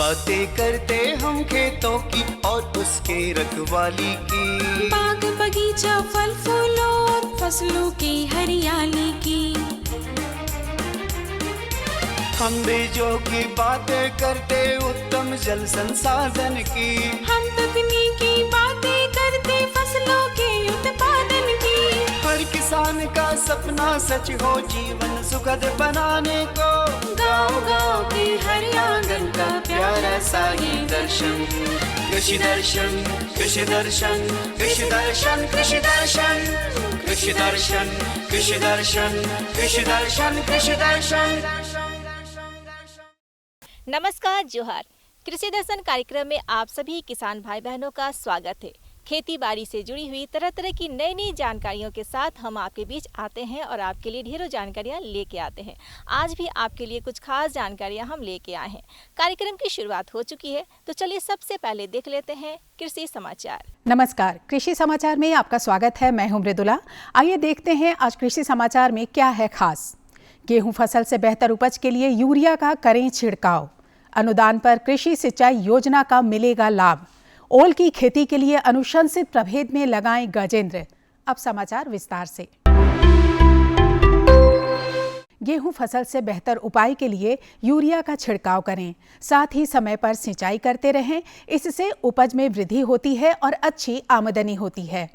बातें करते हम खेतों की और उसके रखवाली की, बाग बगीचा फल फूलों और फसलों की हरियाली की। हम बीजों की बातें करते उत्तम जल संसाधन की, हम तकनीकी बातें करते फसलों के उत्पादन की। हर किसान का सपना सच हो जीवन सुखद बनाने को, गाँव-गाँव के हर आंगन का प्यारा सा ये दर्शन। कृषि दर्शन, कृषि दर्शन, कृषि दर्शन, कृषि दर्शन, कृषि दर्शन, कृषि दर्शन, कृषि दर्शन, कृषि दर्शन। नमस्कार, जोहार। कृषि दर्शन कार्यक्रम में आप सभी किसान भाई बहनों का स्वागत है। खेती बाड़ी से जुड़ी हुई तरह तरह की नई नई जानकारियों के साथ हम आपके बीच आते हैं और आपके लिए ढेरों जानकारियां लेके आते हैं। आज भी आपके लिए कुछ खास जानकारियां हम लेके आए हैं। कार्यक्रम की शुरुआत हो चुकी है, तो चलिए सबसे पहले देख लेते हैं कृषि समाचार। नमस्कार, कृषि समाचार में आपका स्वागत है। मैं हूं मृदुला। आइए देखते हैं आज कृषि समाचार में क्या है खास। गेहूं फसल से बेहतर उपज के लिए यूरिया का करें छिड़काव। अनुदान पर कृषि सिंचाई योजना का मिलेगा लाभ। ओल की खेती के लिए अनुशंसित प्रभेद में लगाएं गजेंद्र। अब समाचार विस्तार से। गेहूं फसल से बेहतर उपाय के लिए यूरिया का छिड़काव करें, साथ ही समय पर सिंचाई करते रहें। इससे उपज में वृद्धि होती है और अच्छी आमदनी होती है।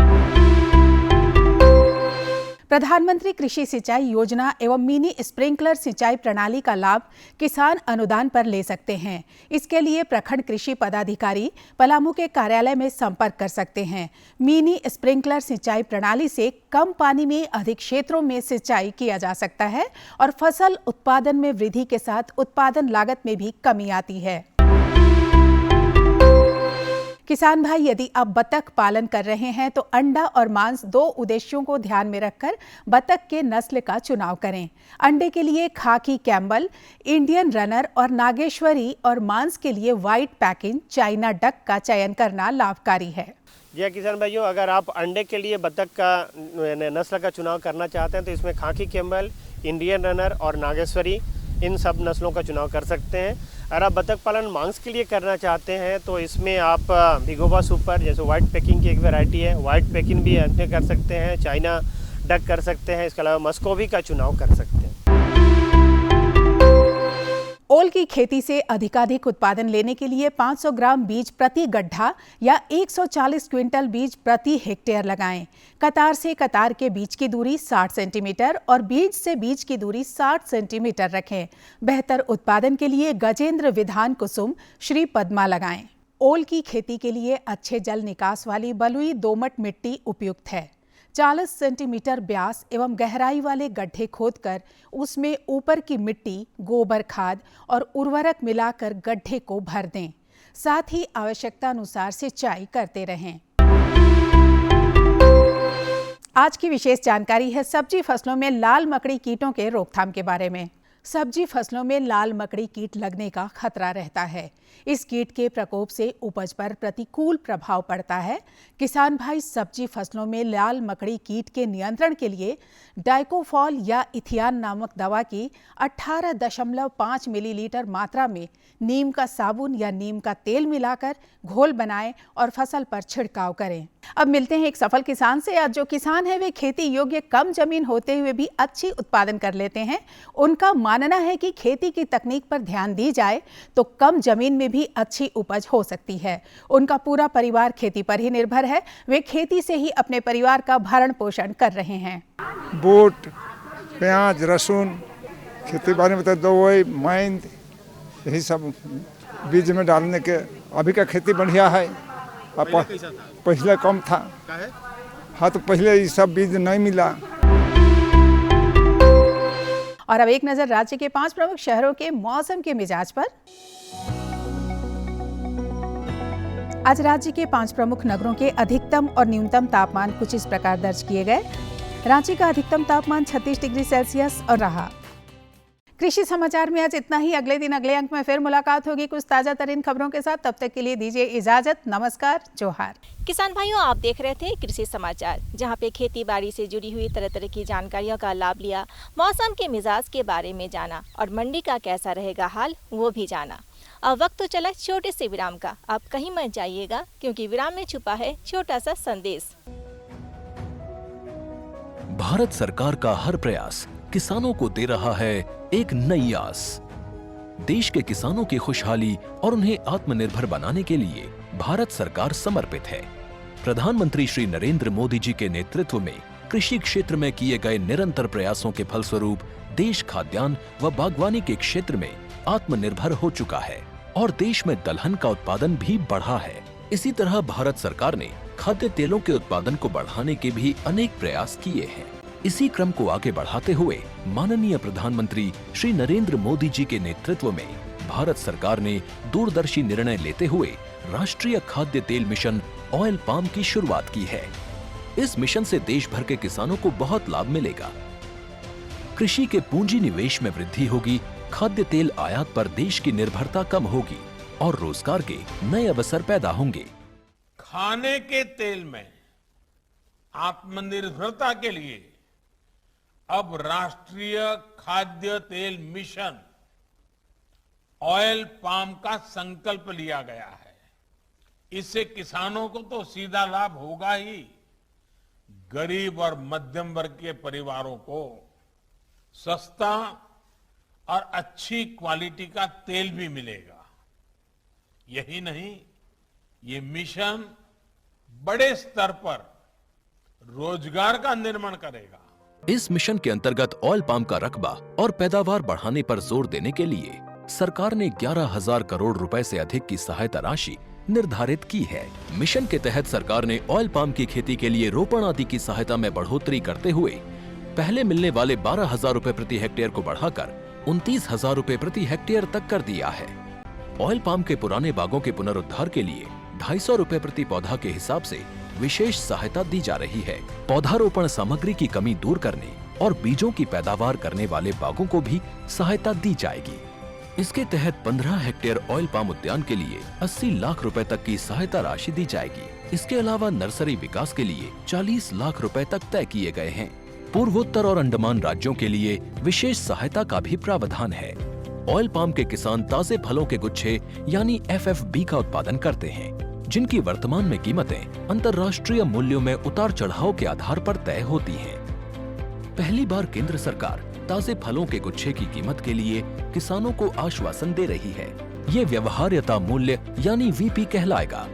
प्रधानमंत्री कृषि सिंचाई योजना एवं मिनी स्प्रिंकलर सिंचाई प्रणाली का लाभ किसान अनुदान पर ले सकते हैं। इसके लिए प्रखंड कृषि पदाधिकारी पलामू के कार्यालय में संपर्क कर सकते हैं। मिनी स्प्रिंकलर सिंचाई प्रणाली से कम पानी में अधिक क्षेत्रों में सिंचाई किया जा सकता है और फसल उत्पादन में वृद्धि के साथ उत्पादन लागत में भी कमी आती है। किसान भाई, यदि आप बतख पालन कर रहे हैं तो अंडा और मांस दो उद्देश्यों को ध्यान में रखकर बतख के नस्ल का चुनाव करें। अंडे के लिए खाकी कैम्बल, इंडियन रनर और नागेश्वरी और मांस के लिए व्हाइट पैकिंग चाइना डक का चयन करना लाभकारी है। जी किसान भाइयों, अगर आप अंडे के लिए बतख का नस्ल का चुनाव करना चाहते हैं तो इसमें खाकी कैम्बल, इंडियन रनर और नागेश्वरी इन सब नस्लों का चुनाव कर सकते हैं। अगर आप बतख पालन मांस के लिए करना चाहते हैं तो इसमें आप भिगोबा सुपर जैसे वाइट पैकिंग की एक वैरायटी है, वाइट पैकिंग भी अपने कर सकते हैं, चाइना डक कर सकते हैं, इसके अलावा मस्कोवी का चुनाव कर सकते हैं। ओल की खेती से अधिकाधिक उत्पादन लेने के लिए 500 ग्राम बीज प्रति गड्ढा या 140 क्विंटल बीज प्रति हेक्टेयर लगाएं। कतार से कतार के बीज की दूरी 60 सेंटीमीटर और बीज से बीज की दूरी 60 सेंटीमीटर रखें। बेहतर उत्पादन के लिए गजेंद्र विधान कुसुम श्री पद्मा लगाएं। ओल की खेती के लिए अच्छे जल निकास वाली बलुई दोमट मिट्टी उपयुक्त है। 40 सेंटीमीटर व्यास एवं गहराई वाले गड्ढे खोदकर उसमें ऊपर की मिट्टी, गोबर खाद और उर्वरक मिलाकर गड्ढे को भर दें। साथ ही आवश्यकता अनुसार सिंचाई करते रहें। आज की विशेष जानकारी है सब्जी फसलों में लाल मकड़ी कीटों के रोकथाम के बारे में। सब्जी फसलों में लाल मकड़ी कीट लगने का खतरा रहता है। इस कीट के प्रकोप से उपज पर प्रतिकूल प्रभाव पड़ता है। किसान भाई, सब्जी फसलों में लाल मकड़ी कीट के नियंत्रण के लिए डाइकोफॉल या इथियान नामक दवा की 18.5 मिलीलीटर मात्रा में नीम का साबुन या नीम का तेल मिलाकर घोल बनाएं और फसल पर छिड़काव करें। अब मिलते हैं एक सफल किसान से। आज जो किसान है वे खेती योग्य कम जमीन होते हुए भी अच्छी उत्पादन कर लेते हैं। उनका मानना है कि खेती की तकनीक पर ध्यान दी जाए तो कम जमीन में भी अच्छी उपज हो सकती है। उनका पूरा परिवार खेती पर ही निर्भर है। वे खेती से ही अपने परिवार का भरण पोषण कर रहे हैं। बूट, प्याज, लहसुन, खेती बाड़ी में तो दवाई, मैंद, यही सब बीज में डालने के। अभी का खेती बढ़िया है। पहले कम था। हाँ, तो पहले ये सब बीज नहीं मिला। और अब एक नजर राज्य के 5 प्रमुख शहरों के मौसम के मिजाज पर। आज राज्य के 5 प्रमुख नगरों के अधिकतम और न्यूनतम तापमान कुछ इस प्रकार दर्ज किए गए। रांची का अधिकतम तापमान 36 डिग्री सेल्सियस और रहा। कृषि समाचार में आज इतना ही। अगले दिन अगले अंक में फिर मुलाकात होगी कुछ ताजा तरीन खबरों के साथ। तब तक के लिए दीजिए इजाजत। नमस्कार, जोहार। किसान भाइयों, आप देख रहे थे कृषि समाचार, जहां पे खेती बाड़ी से जुड़ी हुई तरह तरह की जानकारियों का लाभ लिया, मौसम के मिजाज के बारे में जाना और मंडी का कैसा रहेगा हाल वो भी जाना। अब वक्त तो चला छोटे से विराम का। आप कहीं मत जाइएगा, क्योंकि विराम में छुपा है छोटा सा संदेश। भारत सरकार का हर प्रयास किसानों को दे रहा है एक नई आस। देश के किसानों की खुशहाली और उन्हें आत्मनिर्भर बनाने के लिए भारत सरकार समर्पित है। प्रधानमंत्री श्री नरेंद्र मोदी जी के नेतृत्व में कृषि क्षेत्र में किए गए निरंतर प्रयासों के फलस्वरूप देश खाद्यान्न व बागवानी के क्षेत्र में आत्मनिर्भर हो चुका है और देश में दलहन का उत्पादन भी बढ़ा है। इसी तरह भारत सरकार ने खाद्य तेलों के उत्पादन को बढ़ाने के भी अनेक प्रयास किए हैं। इसी क्रम को आगे बढ़ाते हुए माननीय प्रधानमंत्री श्री नरेंद्र मोदी जी के नेतृत्व में भारत सरकार ने दूरदर्शी निर्णय लेते हुए राष्ट्रीय खाद्य तेल मिशन ऑयल पाम की शुरुआत की है। इस मिशन से देश भर के किसानों को बहुत लाभ मिलेगा। कृषि के पूंजी निवेश में वृद्धि होगी, खाद्य तेल आयात पर देश की निर्भरता कम होगी और रोजगार के नए अवसर पैदा होंगे। खाने के तेल में आत्मनिर्भरता के लिए अब राष्ट्रीय खाद्य तेल मिशन ऑयल पाम का संकल्प लिया गया है। इससे किसानों को तो सीधा लाभ होगा ही, गरीब और मध्यम वर्ग के परिवारों को सस्ता और अच्छी क्वालिटी का तेल भी मिलेगा। यही नहीं, ये मिशन बड़े स्तर पर रोजगार का निर्माण करेगा। इस मिशन के अंतर्गत ऑयल पाम का रकबा और पैदावार बढ़ाने पर जोर देने के लिए सरकार ने 11,000 करोड़ रुपए से अधिक की सहायता राशि निर्धारित की है। मिशन के तहत सरकार ने ऑयल पाम की खेती के लिए रोपण आदि की सहायता में बढ़ोतरी करते हुए पहले मिलने वाले 12,000 रुपए प्रति हेक्टेयर को बढ़ाकर 29,000 रुपए प्रति हेक्टेयर तक कर दिया है। ऑयल पाम के पुराने बागों के पुनरुद्धार के लिए 250 रुपए प्रति पौधा के हिसाब से विशेष सहायता दी जा रही है। पौधारोपण सामग्री की कमी दूर करने और बीजों की पैदावार करने वाले बागों को भी सहायता दी जाएगी। इसके तहत 15 हेक्टेयर ऑयल पाम उद्यान के लिए 80 लाख रुपए तक की सहायता राशि दी जाएगी। इसके अलावा नर्सरी विकास के लिए 40 लाख रुपए तक तय किए गए हैं। पूर्वोत्तर और अंडमान राज्यों के लिए विशेष सहायता का भी प्रावधान है। ऑयल पाम के किसान ताजे फलों के गुच्छे यानी FFB का उत्पादन करते हैं, जिनकी वर्तमान में कीमतें अंतर्राष्ट्रीय मूल्यों में उतार चढ़ाव के आधार पर तय होती हैं। पहली बार केंद्र सरकार ताजे फलों के गुच्छे की कीमत के लिए किसानों को आश्वासन दे रही है। ये व्यवहार्यता मूल्य यानी VP कहलाएगा,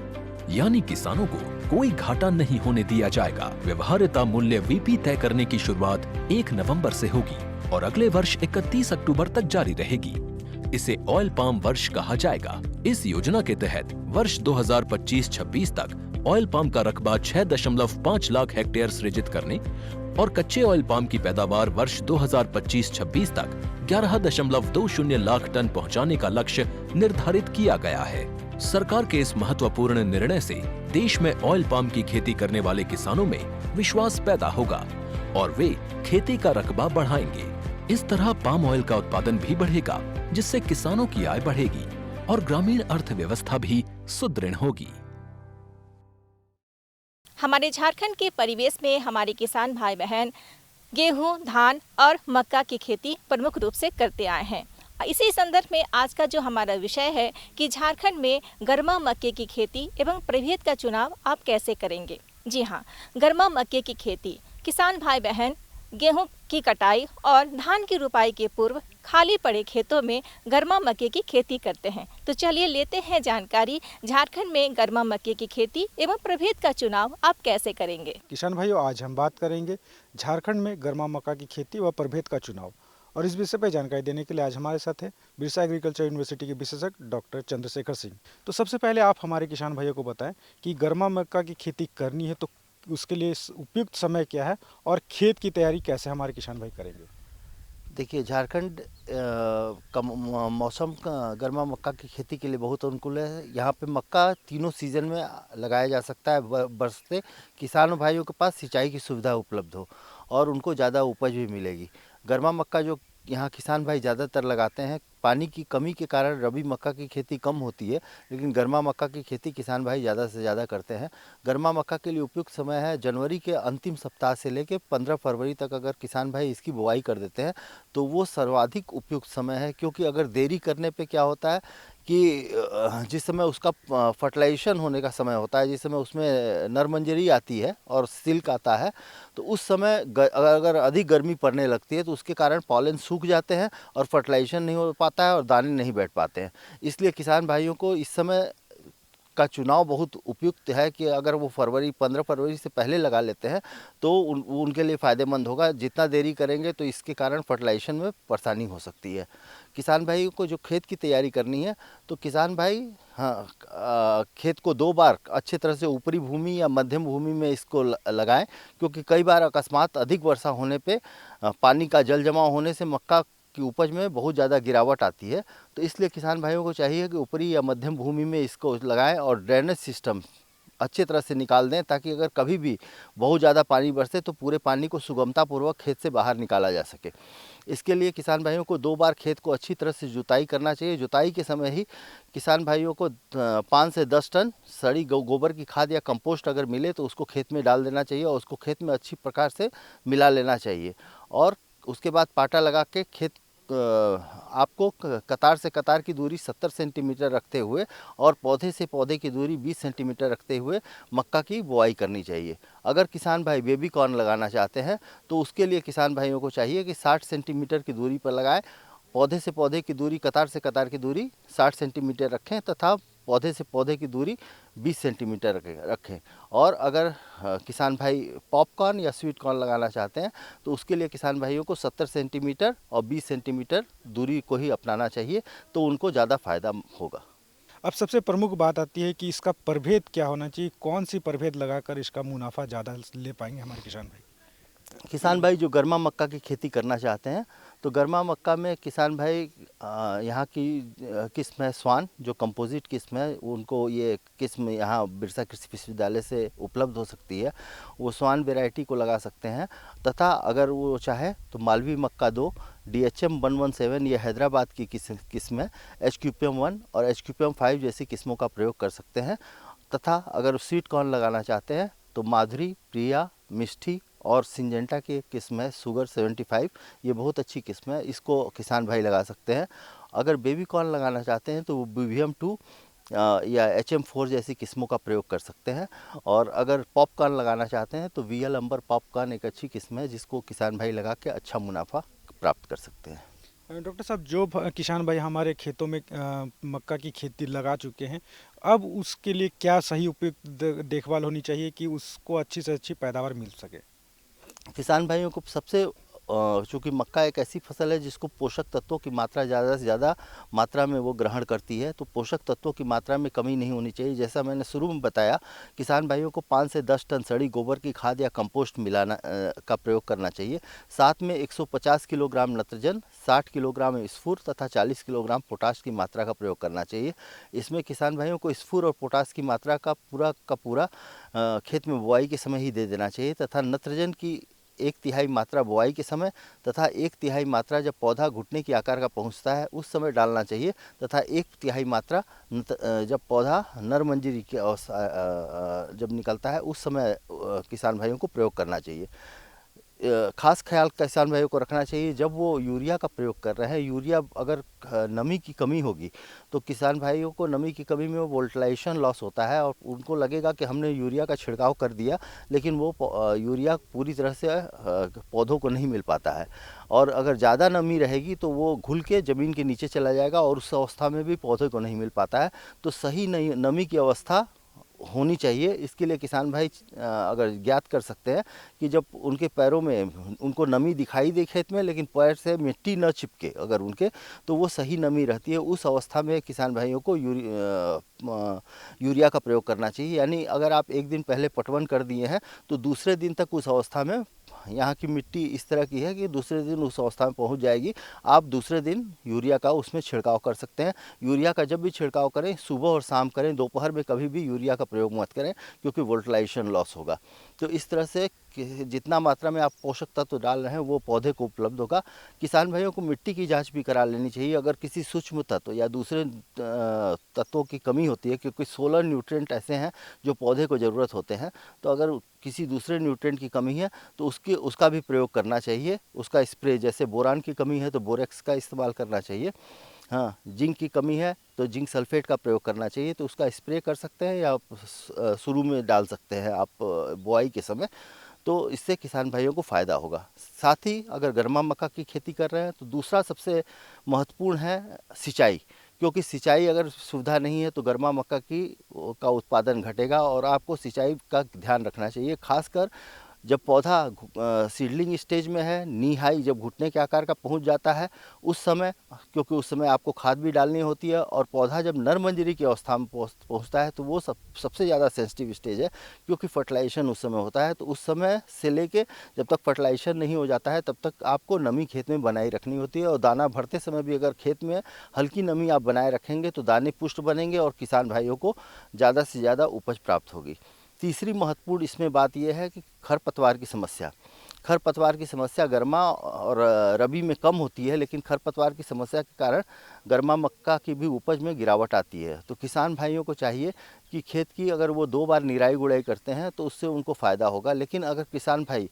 यानी किसानों को कोई घाटा नहीं होने दिया जाएगा। व्यवहार्यता मूल्य VP तय करने की शुरुआत 1 नवंबर से होगी और अगले वर्ष 31 अक्टूबर तक जारी रहेगी। इसे ऑयल पाम वर्ष कहा जाएगा। इस योजना के तहत वर्ष 2025-26 तक ऑयल पाम का रकबा 6.5 लाख हेक्टेयर सृजित करने और कच्चे ऑयल पाम की पैदावार वर्ष 2025-26 तक 11.20 लाख टन पहुंचाने का लक्ष्य निर्धारित किया गया है। सरकार के इस महत्वपूर्ण निर्णय से देश में ऑयल पाम की खेती करने वाले किसानों में विश्वास पैदा होगा और वे खेती का रकबा बढ़ाएंगे। इस तरह पाम ऑयल का उत्पादन भी बढ़ेगा, जिससे किसानों की आय बढ़ेगी और ग्रामीण अर्थव्यवस्था भी सुदृढ़ होगी। हमारे झारखंड के परिवेश में हमारे किसान भाई बहन गेहूं, धान और मक्का की खेती प्रमुख रूप से करते आए हैं। इसी संदर्भ में आज का जो हमारा विषय है कि झारखंड में गर्मा मक्के की खेती एवं प्रभेद का चुनाव आप कैसे करेंगे। जी हाँ, गर्मा मक्के की खेती किसान भाई बहन गेहूं की कटाई और धान की रुपाई के पूर्व खाली पड़े खेतों में गर्मा मक्के की खेती करते हैं। तो चलिए लेते हैं जानकारी झारखंड में गर्मा मक्के की खेती एवं प्रभेद का चुनाव आप कैसे करेंगे। किसान भाइयों, आज हम बात करेंगे झारखंड में गर्मा मक्का की खेती व प्रभेद का चुनाव, और इस विषय पर जानकारी देने के लिए आज हमारे साथ है बिरसा एग्रीकल्चर यूनिवर्सिटी के विशेषज्ञ डॉक्टर चंद्रशेखर सिंह। तो सबसे पहले आप हमारे किसान भाइयों को बताएं कि गर्मा मक्का की खेती करनी है तो उसके लिए उपयुक्त समय क्या है और खेत की तैयारी कैसे हमारे किसान भाई करेंगे। देखिए, झारखंड का मौसम गर्मा मक्का की खेती के लिए बहुत अनुकूल है। यहाँ पे मक्का तीनों सीजन में लगाया जा सकता है, बरसते किसानों भाइयों के पास सिंचाई की सुविधा उपलब्ध हो और उनको ज़्यादा उपज भी मिलेगी। गर्मा मक्का जो यहाँ किसान भाई ज़्यादातर लगाते हैं। पानी की कमी के कारण रबी मक्का की खेती कम होती है, लेकिन गर्मा मक्का की खेती किसान भाई ज़्यादा से ज़्यादा करते हैं। गर्मा मक्का के लिए उपयुक्त समय है जनवरी के अंतिम सप्ताह से लेकर 15 फरवरी तक। अगर किसान भाई इसकी बुआई कर देते हैं तो वो सर्वाधिक उपयुक्त समय है, क्योंकि अगर देरी करने पे क्या होता है कि जिस समय उसका फर्टिलाइजेशन होने का समय होता है, जिस समय उसमें नरमंजरी आती है और सिल्क आता है, तो उस समय अगर अधिक गर्मी पड़ने लगती है तो उसके कारण पॉलन सूख जाते हैं और फर्टिलाइजेशन नहीं हो पाता है और दाने नहीं बैठ पाते हैं। इसलिए किसान भाइयों को इस समय का चुनाव बहुत उपयुक्त है कि अगर वो 15 फरवरी से पहले लगा लेते हैं तो उनके लिए फ़ायदेमंद होगा। जितना देरी करेंगे तो इसके कारण फर्टिलाइजेशन में परेशानी हो सकती है। किसान भाई को जो खेत की तैयारी करनी है तो किसान भाई खेत को 2 बार अच्छे तरह से ऊपरी भूमि या मध्यम भूमि में इसको लगाएं, क्योंकि कई बार अकस्मात अधिक वर्षा होने पे पानी का जल जमाव होने से मक्का की उपज में बहुत ज़्यादा गिरावट आती है। तो इसलिए किसान भाइयों को चाहिए कि ऊपरी या मध्यम भूमि में इसको लगाएं और ड्रेनेज सिस्टम अच्छे तरह से निकाल दें, ताकि अगर कभी भी बहुत ज़्यादा पानी बरसे तो पूरे पानी को सुगमतापूर्वक खेत से बाहर निकाला जा सके। इसके लिए किसान भाइयों को 2 बार खेत को अच्छी तरह से जुताई करना चाहिए। जुताई के समय ही किसान भाइयों को 5 से 10 टन सड़ी गोबर की खाद या कंपोस्ट अगर मिले तो उसको खेत में डाल देना चाहिए और उसको खेत में अच्छी प्रकार से मिला लेना चाहिए। और उसके बाद पाटा लगा के खेत आपको कतार से कतार की दूरी 70 सेंटीमीटर रखते हुए और पौधे से पौधे की दूरी 20 सेंटीमीटर रखते हुए मक्का की बुआई करनी चाहिए। अगर किसान भाई बेबी कॉर्न लगाना चाहते हैं तो उसके लिए किसान भाइयों को चाहिए कि 60 सेंटीमीटर की दूरी पर लगाएं। पौधे से पौधे की दूरी, कतार से कतार की दूरी 60 सेंटीमीटर रखें तथा पौधे से पौधे की दूरी 20 सेंटीमीटर रखें। और अगर किसान भाई पॉपकॉर्न या स्वीट कॉर्न लगाना चाहते हैं तो उसके लिए किसान भाइयों को 70 सेंटीमीटर और 20 सेंटीमीटर दूरी को ही अपनाना चाहिए, तो उनको ज़्यादा फायदा होगा। अब सबसे प्रमुख बात आती है कि इसका प्रभेद क्या होना चाहिए, कौन सी प्रभेद लगाकर इसका मुनाफा ज़्यादा ले पाएंगे हमारे किसान भाई? किसान भाई जो गर्मा मक्का की खेती करना चाहते हैं तो गर्मा मक्का में किसान भाई यहाँ की किस्म है स्वान, जो कंपोजिट किस्म है। उनको ये किस्म यहाँ बिरसा कृषि विश्वविद्यालय से उपलब्ध हो सकती है। वो स्वान वैरायटी को लगा सकते हैं। तथा अगर वो चाहे तो मालवी मक्का 2 DHM 117 ये हैदराबाद की किस्म है, HQPM 1 और HQPM 5 जैसी किस्मों का प्रयोग कर सकते हैं। तथा अगर स्वीट कॉर्न लगाना चाहते हैं तो माधुरी, प्रिया, मिष्ठी और सिंजेंटा की किस्म है सुगर 75, ये बहुत अच्छी किस्म है, इसको किसान भाई लगा सकते हैं। अगर बेबी कॉर्न लगाना चाहते हैं तो वो BVM 2 या HM4 जैसी किस्मों का प्रयोग कर सकते हैं। और अगर पॉपकॉर्न लगाना चाहते हैं तो VL अंबर पॉपकॉर्न एक अच्छी किस्म है, जिसको किसान भाई लगा के अच्छा मुनाफा प्राप्त कर सकते हैं। डॉक्टर साहब, जो किसान भाई हमारे खेतों में मक्का की खेती लगा चुके हैं, अब उसके लिए क्या सही उपयुक्त देखभाल होनी चाहिए कि उसको अच्छी से अच्छी पैदावार मिल सके? किसान भाइयों को सबसे चूँकि मक्का एक ऐसी फसल है जिसको पोषक तत्वों की मात्रा ज़्यादा से ज़्यादा मात्रा में वो ग्रहण करती है, तो पोषक तत्वों की मात्रा में कमी नहीं होनी चाहिए। जैसा मैंने शुरू में बताया, किसान भाइयों को 5 से 10 टन सड़ी गोबर की खाद या कंपोस्ट मिलाना का प्रयोग करना चाहिए। साथ में 150 किलोग्राम नत्रजन, 60 किलोग्राम स्फूर तथा 40 किलोग्राम पोटाश की मात्रा का प्रयोग करना चाहिए। इसमें किसान भाइयों को स्फूर और पोटाश की मात्रा का पूरा खेत में बुआई के समय ही दे देना चाहिए तथा नत्रजन की 1/3 मात्रा बुआई के समय तथा 1/3 मात्रा जब पौधा घुटने की आकार का पहुंचता है उस समय डालना चाहिए तथा 1/3 मात्रा जब पौधा नरमंजरी की जब निकलता है उस समय किसान भाइयों को प्रयोग करना चाहिए। खास ख्याल किसान भाइयों को रखना चाहिए जब वो यूरिया का प्रयोग कर रहे हैं। यूरिया अगर नमी की कमी होगी तो किसान भाइयों को नमी की कमी में वोल्टिलाइजेशन लॉस होता है और उनको लगेगा कि हमने यूरिया का छिड़काव कर दिया, लेकिन वो यूरिया पूरी तरह से पौधों को नहीं मिल पाता है। और अगर ज़्यादा नमी रहेगी तो वो घुल के ज़मीन के नीचे चला जाएगा और उस अवस्था में भी पौधे को नहीं मिल पाता है। तो सही नमी की अवस्था होनी चाहिए। इसके लिए किसान भाई अगर ज्ञात कर सकते हैं कि जब उनके पैरों में उनको नमी दिखाई दे खेत में, लेकिन पैर से मिट्टी न चिपके अगर उनके, तो वो सही नमी रहती है। उस अवस्था में किसान भाइयों को यूरिया का प्रयोग करना चाहिए। यानी अगर आप एक दिन पहले पटवन कर दिए हैं तो दूसरे दिन तक उस अवस्था में, यहाँ की मिट्टी इस तरह की है कि दूसरे दिन उस अवस्था में पहुँच जाएगी, आप दूसरे दिन यूरिया का उसमें छिड़काव कर सकते हैं। यूरिया का जब भी छिड़काव करें सुबह और शाम करें, दोपहर में कभी भी यूरिया का प्रयोग मत करें क्योंकि वोल्टिलाइजेशन लॉस होगा। तो इस तरह से जितना मात्रा में आप पोषक तत्व डाल रहे हैं वो पौधे को उपलब्ध होगा। किसान भाइयों को मिट्टी की जांच भी करा लेनी चाहिए। अगर किसी सूक्ष्म तत्व या दूसरे तत्वों की कमी होती है, क्योंकि 16 न्यूट्रिएंट ऐसे हैं जो पौधे को ज़रूरत होते हैं, तो अगर किसी दूसरे न्यूट्रिएंट की कमी है तो उसका भी प्रयोग करना चाहिए। उसका स्प्रे, जैसे बोरान की कमी है तो बोरेक्स का इस्तेमाल करना चाहिए। हाँ, जिंक की कमी है तो जिंक सल्फेट का प्रयोग करना चाहिए, तो उसका स्प्रे कर सकते हैं या शुरू में डाल सकते हैं आप बुआई के समय, तो इससे किसान भाइयों को फ़ायदा होगा। साथ ही अगर गर्मा मक्का की खेती कर रहे हैं तो दूसरा सबसे महत्वपूर्ण है सिंचाई, क्योंकि सिंचाई अगर सुविधा नहीं है तो गर्मा मक्का का उत्पादन घटेगा और आपको सिंचाई का ध्यान रखना चाहिए। खासकर जब पौधा सीडलिंग स्टेज में है, नी हाई जब घुटने के आकार का पहुंच जाता है उस समय, क्योंकि उस समय आपको खाद भी डालनी होती है, और पौधा जब नर मंजरी की अवस्था में पहुंचता है तो वो सबसे ज़्यादा सेंसिटिव स्टेज है, क्योंकि फर्टिलाइजेशन उस समय होता है। तो उस समय से लेके जब तक फर्टिलाइजेशन नहीं हो जाता है तब तक आपको नमी खेत में बनाए रखनी होती है, और दाना भरते समय भी अगर खेत में हल्की नमी आप बनाए रखेंगे तो दाने पुष्ट बनेंगे और किसान भाइयों को ज़्यादा से ज़्यादा उपज प्राप्त होगी। तीसरी महत्वपूर्ण इसमें बात यह है कि खरपतवार की समस्या गर्मा और रबी में कम होती है, लेकिन खरपतवार की समस्या के कारण गर्मा मक्का की भी उपज में गिरावट आती है। तो किसान भाइयों को चाहिए कि खेत की अगर वो 2 बार निराई गुड़ाई करते हैं तो उससे उनको फ़ायदा होगा, लेकिन अगर किसान भाई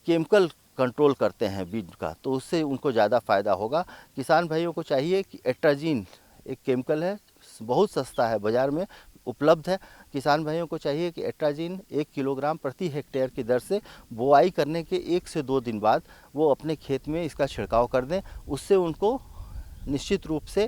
केमिकल कंट्रोल करते हैं बीज का तो उससे उनको ज़्यादा फ़ायदा होगा। किसान भाइयों को चाहिए कि एट्राजीन एक केमिकल है, बहुत सस्ता है, बाज़ार में उपलब्ध है। किसान भाइयों को चाहिए कि एट्राजीन 1 किलोग्राम प्रति हेक्टेयर की दर से बुआई करने के 1 से 2 दिन बाद वो अपने खेत में इसका छिड़काव कर दें। उससे उनको निश्चित रूप से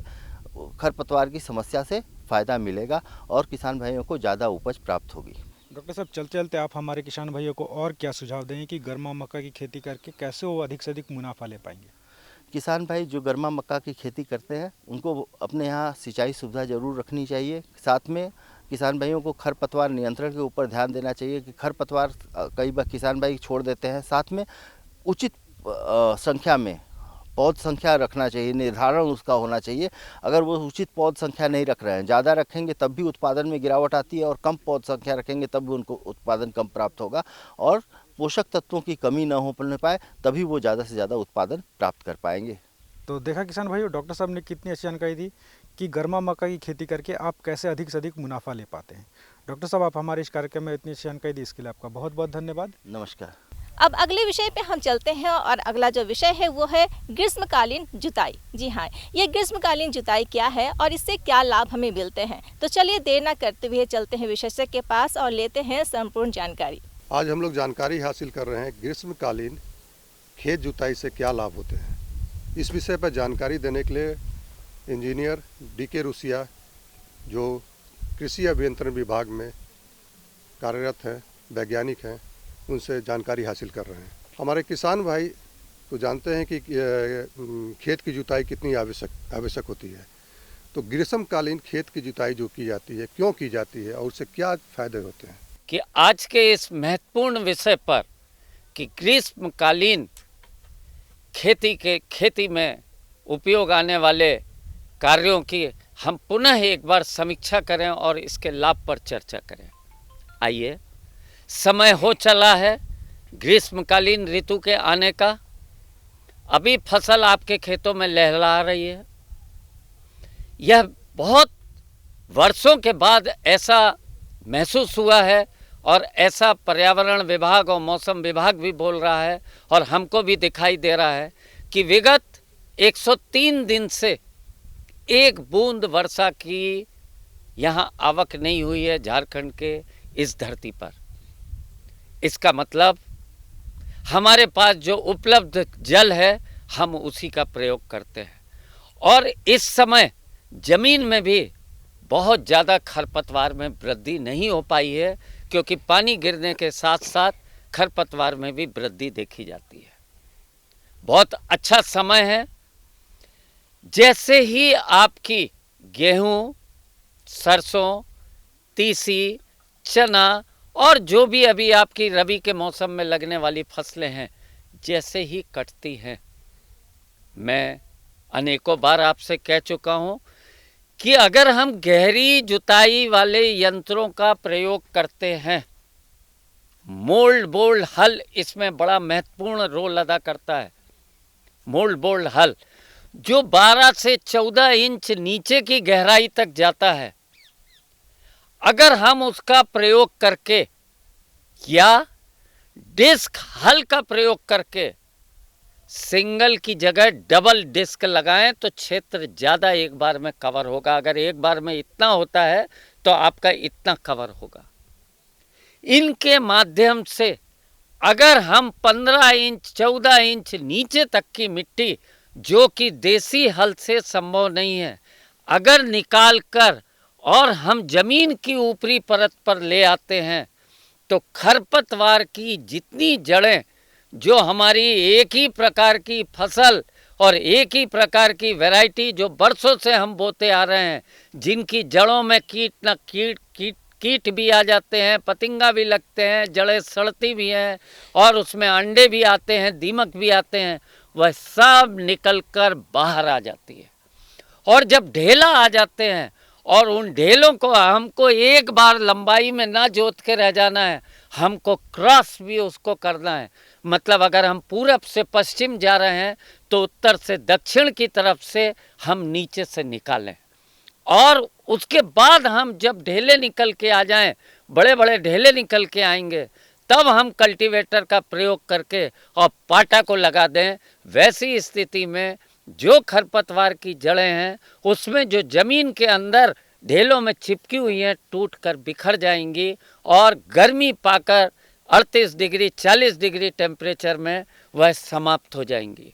खरपतवार की समस्या से फ़ायदा मिलेगा और किसान भाइयों को ज़्यादा उपज प्राप्त होगी। डॉक्टर साहब, चलते चलते आप हमारे किसान भाइयों को और क्या सुझाव देंगे कि गर्मा मक्का की खेती करके कैसे वो अधिक से अधिक मुनाफा ले पाएंगे? किसान भाई जो गर्मा मक्का की खेती करते हैं उनको अपने यहाँ सिंचाई सुविधा ज़रूर रखनी चाहिए। साथ में किसान भाइयों को खरपतवार नियंत्रण के ऊपर ध्यान देना चाहिए कि खरपतवार कई बार किसान भाई छोड़ देते हैं। साथ में उचित संख्या में पौध संख्या रखना चाहिए, निर्धारण उसका होना चाहिए। अगर वो उचित पौध संख्या नहीं रख रहे हैं, ज़्यादा रखेंगे तब भी उत्पादन में गिरावट आती है, और कम पौध संख्या रखेंगे तब भी उनको उत्पादन कम प्राप्त होगा, और पोषक तत्वों की कमी न हो पाए तभी वो ज़्यादा से ज़्यादा उत्पादन प्राप्त कर पाएंगे। तो देखा किसान भाइयों, डॉक्टर साहब ने कितनी अच्छी जानकारी दी कि गर्मा मक्का की खेती करके आप कैसे अधिक से अधिक मुनाफा ले पाते हैं। डॉक्टर साहब, आप हमारे इस कार्यक्रम में इतनी अच्छी जानकारी दी, इसके लिए आपका बहुत बहुत धन्यवाद। नमस्कार। अब अगले विषय पे हम चलते हैं और अगला जो विषय है वो है ग्रीष्मकालीन जुताई। जी हाँ, ये ग्रीष्मकालीन जुताई क्या है और इससे क्या लाभ हमें मिलते हैं, तो चलिए देर न करते हुए चलते हैं विशेषज्ञ के पास और लेते हैं संपूर्ण जानकारी। आज हम लोग जानकारी हासिल कर रहे हैं ग्रीष्मकालीन खेत जुताई से क्या लाभ होते हैं। इस विषय पर जानकारी देने के लिए इंजीनियर DK रुसिया, जो कृषि अभियंत्रण विभाग में कार्यरत हैं, वैज्ञानिक हैं, उनसे जानकारी हासिल कर रहे हैं। हमारे किसान भाई तो जानते हैं कि खेत की जुताई कितनी आवश्यक होती है। तो ग्रीष्मकालीन खेत की जुताई जो की जाती है, क्यों की जाती है और उससे क्या फायदे होते हैं, कि आज के इस महत्वपूर्ण विषय पर कि ग्रीष्मकालीन खेती में उपयोग आने वाले कार्यों की हम पुनः एक बार समीक्षा करें और इसके लाभ पर चर्चा करें। आइए, समय हो चला है ग्रीष्मकालीन ऋतु के आने का। अभी फसल आपके खेतों में लहरा रही है। यह बहुत वर्षों के बाद ऐसा महसूस हुआ है, और ऐसा पर्यावरण विभाग और मौसम विभाग भी बोल रहा है और हमको भी दिखाई दे रहा है कि विगत 103 दिन से एक बूंद वर्षा की यहाँ आवक नहीं हुई है झारखंड के इस धरती पर। इसका मतलब हमारे पास जो उपलब्ध जल है हम उसी का प्रयोग करते हैं, और इस समय जमीन में भी बहुत ज़्यादा खरपतवार में वृद्धि नहीं हो पाई है, क्योंकि पानी गिरने के साथ साथ खरपतवार में भी वृद्धि देखी जाती है। बहुत अच्छा समय है। जैसे ही आपकी गेहूं, सरसों, तीसी, चना और जो भी अभी आपकी रबी के मौसम में लगने वाली फसलें हैं, जैसे ही कटती हैं, मैं अनेकों बार आपसे कह चुका हूं कि अगर हम गहरी जुताई वाले यंत्रों का प्रयोग करते हैं मोल्ड बोल्ड हल इसमें बड़ा महत्वपूर्ण रोल अदा करता है। मोल्ड बोल्ड हल जो 12 से 14 इंच नीचे की गहराई तक जाता है, अगर हम उसका प्रयोग करके या डिस्क हल का प्रयोग करके सिंगल की जगह डबल डिस्क लगाएं तो क्षेत्र ज़्यादा एक बार में कवर होगा। अगर एक बार में इतना होता है तो आपका इतना कवर होगा। इनके माध्यम से अगर हम 15 इंच 14 इंच नीचे तक की मिट्टी, जो कि देसी हल से संभव नहीं है, अगर निकाल कर और हम जमीन की ऊपरी परत पर ले आते हैं तो खरपतवार की जितनी जड़ें, जो हमारी एक ही प्रकार की फसल और एक ही प्रकार की वैरायटी जो बरसों से हम बोते आ रहे हैं, जिनकी जड़ों में कीट भी आ जाते हैं, पतिंगा भी लगते हैं, जड़ें सड़ती भी हैं और उसमें अंडे भी आते हैं, दीमक भी आते हैं, वह सब निकल कर बाहर आ जाती है। और जब ढेला आ जाते हैं और उन ढेलों को हमको एक बार लंबाई में ना जोत के रह जाना है, हमको क्रॉस भी उसको करना है। मतलब अगर हम पूरब से पश्चिम जा रहे हैं तो उत्तर से दक्षिण की तरफ से हम नीचे से निकालें। और उसके बाद हम जब ढेले निकल के आ जाएं, बड़े बड़े ढेले निकल के आएंगे, तब हम कल्टीवेटर का प्रयोग करके और पाटा को लगा दें। वैसी स्थिति में जो खरपतवार की जड़ें हैं उसमें जो जमीन के अंदर ढेलों में चिपकी हुई हैं टूट कर बिखर जाएंगी और गर्मी पाकर 38 डिग्री 40 डिग्री टेम्परेचर में वह समाप्त हो जाएंगी।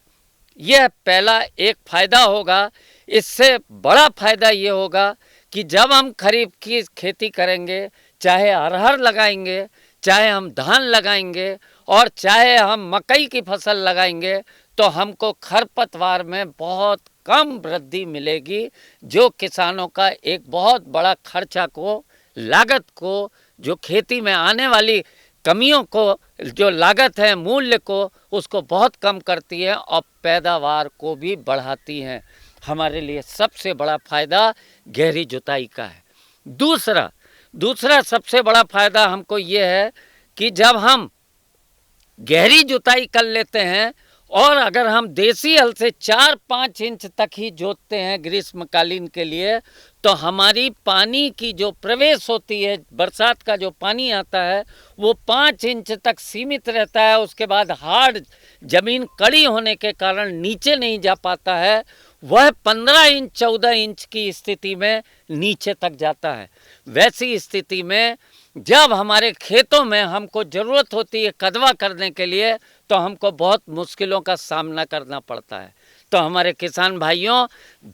यह पहला एक फायदा होगा। इससे बड़ा फायदा ये होगा कि जब हम खरीफ की खेती करेंगे, चाहे अरहर लगाएंगे, चाहे हम धान लगाएंगे और चाहे हम मकई की फसल लगाएंगे, तो हमको खरपतवार में बहुत कम वृद्धि मिलेगी, जो किसानों का एक बहुत बड़ा खर्चा को, लागत को, जो खेती में आने वाली कमियों को, जो लागत है मूल्य को, उसको बहुत कम करती है और पैदावार को भी बढ़ाती हैं। हमारे लिए सबसे बड़ा फायदा गहरी जुताई का है। दूसरा सबसे बड़ा फायदा हमको ये है कि जब हम गहरी जुताई कर लेते हैं और अगर हम देसी हल से 4-5 इंच तक ही जोतते हैं ग्रीष्मकालीन के लिए, तो हमारी पानी की जो प्रवेश होती है, बरसात का जो पानी आता है वो 5 इंच तक सीमित रहता है। उसके बाद हार्ड जमीन कड़ी होने के कारण नीचे नहीं जा पाता है, वह 15 इंच 14 इंच की स्थिति में नीचे तक जाता है। वैसी स्थिति में जब हमारे खेतों में हमको ज़रूरत होती है कदवा करने के लिए, तो हमको बहुत मुश्किलों का सामना करना पड़ता है। तो हमारे किसान भाइयों,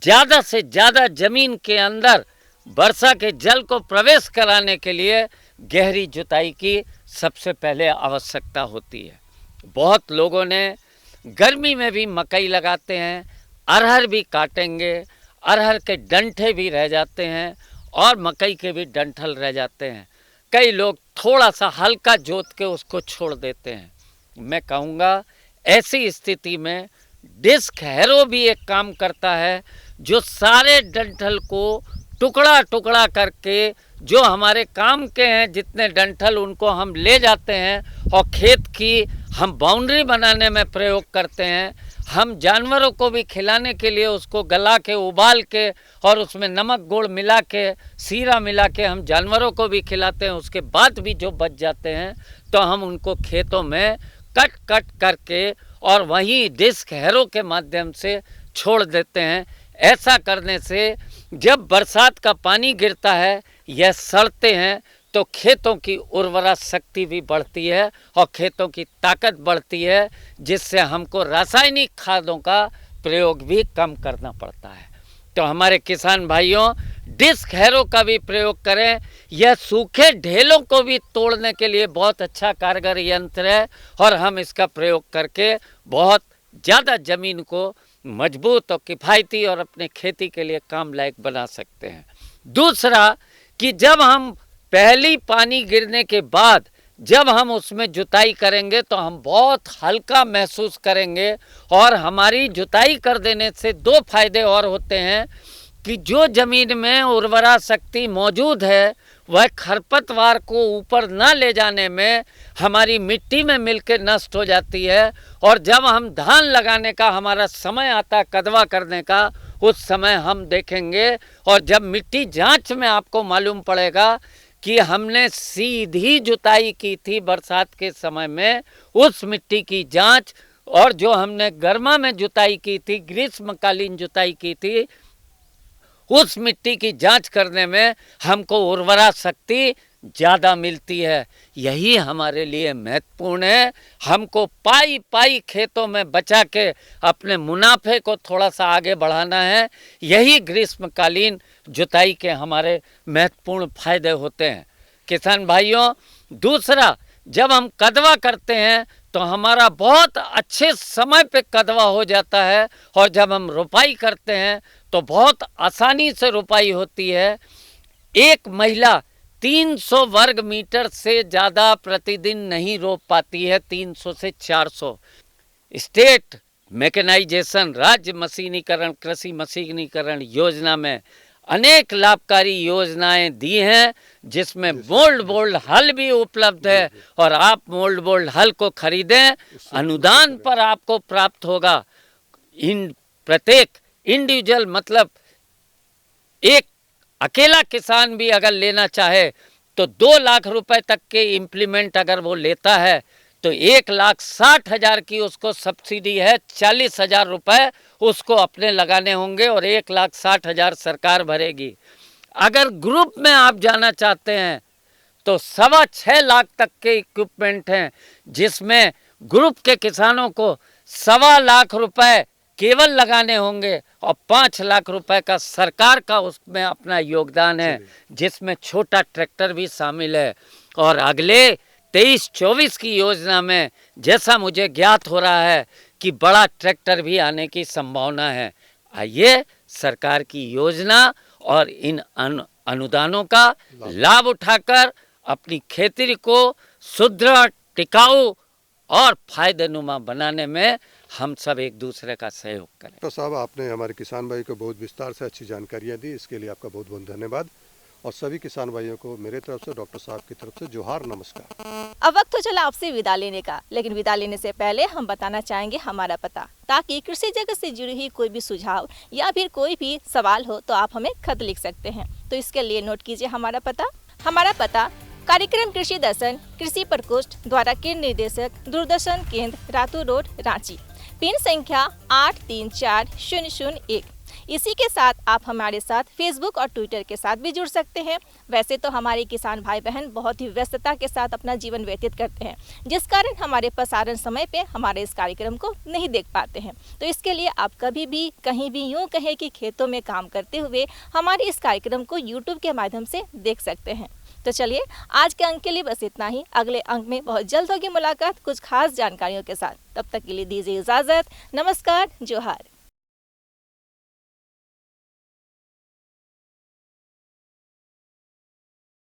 ज़्यादा से ज़्यादा ज़मीन के अंदर वर्षा के जल को प्रवेश कराने के लिए गहरी जुताई की सबसे पहले आवश्यकता होती है। बहुत लोगों ने गर्मी में भी मकई लगाते हैं, अरहर भी काटेंगे, अरहर के डंठे भी रह जाते हैं और मकई के भी डंठल रह जाते हैं। कई लोग थोड़ा सा हल्का जोत के उसको छोड़ देते हैं। मैं कहूँगा ऐसी स्थिति में डिस्क हैरो भी एक काम करता है, जो सारे डंठल को टुकड़ा टुकड़ा करके, जो हमारे काम के हैं जितने डंठल, उनको हम ले जाते हैं और खेत की हम बाउंड्री बनाने में प्रयोग करते हैं। हम जानवरों को भी खिलाने के लिए उसको गला के, उबाल के और उसमें नमक गुड़ मिला के, सीरा मिला के हम जानवरों को भी खिलाते हैं। उसके बाद भी जो बच जाते हैं तो हम उनको खेतों में कट करके और वहीं डिस्क हैरो के माध्यम से छोड़ देते हैं। ऐसा करने से जब बरसात का पानी गिरता है, यह सड़ते हैं, तो खेतों की उर्वरा शक्ति भी बढ़ती है और खेतों की ताकत बढ़ती है, जिससे हमको रासायनिक खादों का प्रयोग भी कम करना पड़ता है। तो हमारे किसान भाइयों, डिस्क हैरो का भी प्रयोग करें। यह सूखे ढेलों को भी तोड़ने के लिए बहुत अच्छा कारगर यंत्र है और हम इसका प्रयोग करके बहुत ज़्यादा ज़मीन को मजबूत और किफ़ायती और अपने खेती के लिए काम लायक बना सकते हैं। दूसरा कि जब हम पहली पानी गिरने के बाद जब हम उसमें जुताई करेंगे तो हम बहुत हल्का महसूस करेंगे और हमारी जुताई कर देने से दो फायदे और होते हैं कि जो ज़मीन में उर्वरा शक्ति मौजूद है वह खरपतवार को ऊपर ना ले जाने में हमारी मिट्टी में मिलकर नष्ट हो जाती है। और जब हम धान लगाने का हमारा समय आता है, कदवा करने का, उस समय हम देखेंगे और जब मिट्टी जांच में आपको मालूम पड़ेगा कि हमने सीधी जुताई की थी बरसात के समय में, उस मिट्टी की जांच और जो हमने गर्मा में जुताई की थी, ग्रीष्मकालीन जुताई की थी, उस मिट्टी की जांच करने में हमको उर्वरा शक्ति ज़्यादा मिलती है। यही हमारे लिए महत्वपूर्ण है। हमको पाई पाई खेतों में बचा के अपने मुनाफे को थोड़ा सा आगे बढ़ाना है। यही ग्रीष्मकालीन जुताई के हमारे महत्वपूर्ण फायदे होते हैं किसान भाइयों। दूसरा, जब हम कदवा करते हैं तो हमारा बहुत अच्छे समय पे कदवा हो जाता है और जब हम रोपाई करते हैं तो बहुत आसानी से रोपाई होती है। एक महिला 300 वर्ग मीटर से ज़्यादा प्रतिदिन नहीं रोप पाती है, 300 से 400। स्टेट मैकेनाइजेशन, राज्य मशीनीकरण, कृषि मशीनीकरण योजना में अनेक लाभकारी योजनाएं दी हैं, जिसमें मोल्ड बोल्ड हल भी उपलब्ध है और आप मोल्ड बोल्ड हल को खरीदें, अनुदान पर आपको प्राप्त होगा। इन प्रत्येक इंडिविजुअल मतलब एक अकेला किसान भी अगर लेना चाहे तो 2 लाख रुपए तक के इम्प्लीमेंट अगर वो लेता है तो 1,60,000 की उसको सब्सिडी है, 40,000 रुपए उसको अपने लगाने होंगे और 1,60,000 सरकार भरेगी। अगर ग्रुप में आप जाना चाहते हैं तो 6.25 लाख तक के इक्विपमेंट हैं, जिसमें ग्रुप के किसानों को 1.25 लाख रुपए केवल लगाने होंगे और 5 लाख रुपए का सरकार का उसमें अपना योगदान है, जिसमें छोटा ट्रैक्टर भी शामिल है। और अगले 23-24 की योजना में जैसा मुझे ज्ञात हो रहा है कि बड़ा ट्रैक्टर भी आने की संभावना है। आइए सरकार की योजना और इन अनुदानों का लाभ उठाकर अपनी खेती को सुदृढ़, टिकाऊ और फायदेनुमा बनाने में हम सब एक दूसरे का सहयोग करें। डॉक्टर साहब, आपने हमारे किसान भाई को बहुत विस्तार से अच्छी जानकारियाँ दी, इसके लिए आपका बहुत बहुत धन्यवाद। और सभी किसान भाइयों को मेरे तरफ से, डॉक्टर साहब की तरफ से जोहार, नमस्कार। अब वक्त तो चला आपसे विदा लेने का, लेकिन विदा लेने से पहले हम बताना चाहेंगे हमारा पता, ताकि कृषि जगत से जुड़ी हुई कोई भी सुझाव या फिर कोई भी सवाल हो तो आप हमें खत लिख सकते हैं। तो इसके लिए नोट कीजिए हमारा पता कार्यक्रम कृषि दर्शन, कृषि प्रकोष्ठ द्वारा केंद्र निदेशक, दूरदर्शन केंद्र, रातू रोड, रांची, पिन संख्या 834001। इसी के साथ आप हमारे साथ फेसबुक और ट्विटर के साथ भी जुड़ सकते हैं। वैसे तो हमारे किसान भाई बहन बहुत ही व्यस्तता के साथ अपना जीवन व्यतीत करते हैं, जिस कारण हमारे प्रसारण समय पे हमारे इस कार्यक्रम को नहीं देख पाते हैं। तो इसके लिए आप कभी भी कहीं भी यूँ कहें कि खेतों में काम करते हुए हमारे इस कार्यक्रम को यूट्यूब के माध्यम से देख सकते हैं। तो चलिए आज के अंक के लिए बस इतना ही। अगले अंक में बहुत जल्द होगी मुलाकात कुछ खास जानकारियों के साथ। तब तक के लिए दीजिए इजाज़त। नमस्कार, जोहार।